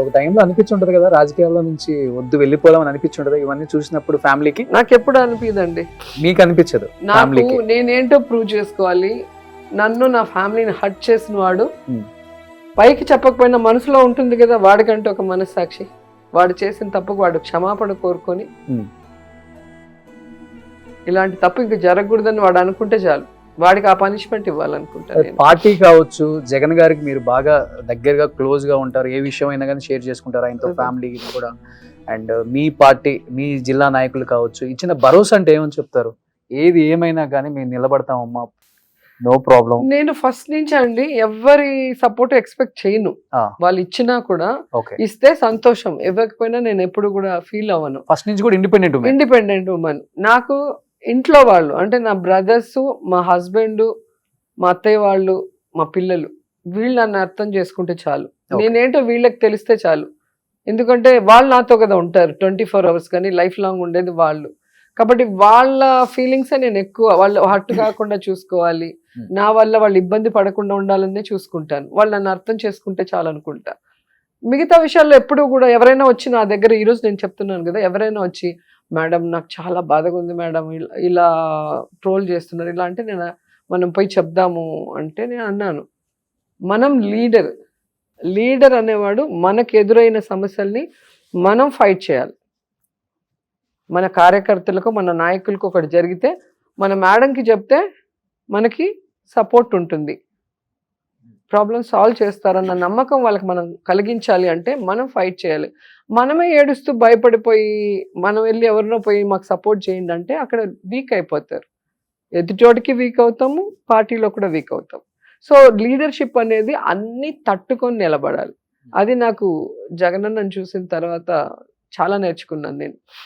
ఒక టైంలో అనిపించుంటది కదా, రాజకీయాల్లో నుంచి వద్దు వెళ్ళిపోదామని అనిపించుంటది ఇవన్నీ చూసినప్పుడు ఫ్యామిలీకి? నాకు ఎప్పుడు అనిపిదండి, మీకు అనిపించదు? నాకు ఫ్యామిలీకి నేనేంటో ప్రూవ్ చేసుకోవాలి. నన్ను నా ఫ్యామిలీని హర్ట్ చేసిన వాడు Hmm. పైకి చెప్పకపోయినా మనసులో ఉంటుంది కదా, వాడికంటే ఒక మనస్సాక్షి. వాడు చేసిన తప్పుకు వాడు క్షమాపణ కోరుకొని Hmm. ఇలాంటి తప్పు ఇంక జరగకూడదని వాడు అనుకుంటే చాలు, వాడికి ఆ పనిష్మెంట్ ఇవ్వాలనుకుంటాను నేను. పార్టీ కావచ్చు, జగన్ గారికి మీరు బాగా దగ్గరగా క్లోజ్ గా ఉంటారు, ఏ విషయం అయినా కానీ షేర్ చేసుకుంటారు ఆయనతో, ఫ్యామిలీ కూడా. అండ్ మీ పార్టీ, మీ జిల్లా నాయకులు కావచ్చు, ఇచ్చిన భరోసా అంటే ఏమని చెప్తారు? ఏది ఏమైనా కానీ మేము నిలబడతామమ్మా, నో ప్రాబ్లం. నేను ఫస్ట్ నుంచి అండి ఎవరి సపోర్ట్ ఎక్స్పెక్ట్ చేయను. వాళ్ళు ఇచ్చినా కూడా ఓకే, ఇస్తే సంతోషం, ఇవ్వకపోయినా నేను ఎప్పుడు కూడా ఫీల్ అవ్వను. ఫస్ట్ నుంచి కూడా ఇండిపెండెంట్ ఉమెన్. నాకు ఇంట్లో వాళ్ళు అంటే నా బ్రదర్స్, మా హస్బెండ్, మా అత్తయ్య వాళ్ళు, మా పిల్లలు, వీళ్ళు నన్ను అర్థం చేసుకుంటే చాలు. నేనేంటో వీళ్ళకి తెలిస్తే చాలు. ఎందుకంటే వాళ్ళు నాతో కదా ఉంటారు 24 hours, కానీ లైఫ్ లాంగ్ ఉండేది వాళ్ళు. కాబట్టి వాళ్ళ ఫీలింగ్స్ నేను ఎక్కువ, వాళ్ళు హర్ట్ కాకుండా చూసుకోవాలి, నా వల్ల వాళ్ళు ఇబ్బంది పడకుండా ఉండాలనే చూసుకుంటాను. వాళ్ళు నన్ను అర్థం చేసుకుంటే చాలు అనుకుంటా. మిగతా విషయాల్లో ఎప్పుడు కూడా ఎవరైనా వచ్చి నా దగ్గర, ఈరోజు నేను చెప్తున్నాను కదా, ఎవరైనా వచ్చి మేడం నాకు చాలా బాధగా ఉంది మేడం, ఇలా ట్రోల్ చేస్తున్నారు ఇలా అంటే, నేను మనం పోయి చెప్దాము అంటే నేను అన్నాను, మనం లీడర్ అనేవాడు మనకు ఎదురైన సమస్యల్ని మనం ఫైట్ చేయాలి. మన కార్యకర్తలకు, మన నాయకులకు ఒకటి జరిగితే మన మేడంకి చెప్తే మనకి సపోర్ట్ ఉంటుంది, ప్రాబ్లమ్ సాల్వ్ చేస్తారన్న నమ్మకం వాళ్ళకి మనం కలిగించాలి. అంటే మనం ఫైట్ చేయాలి. మనమే ఏడుస్తూ భయపడిపోయి మనం వెళ్ళి ఎవరినో పోయి మాకు సపోర్ట్ చేయండి అంటే అక్కడ వీక్ అయిపోతారు. ఎదుటోడికి వీక్ అవుతాము, పార్టీలో కూడా వీక్ అవుతాం. సో లీడర్షిప్ అనేది అన్ని తట్టుకొని నిలబడాలి. అది నాకు జగనన్నను చూసిన తర్వాత చాలా నేర్చుకున్నాను నేను.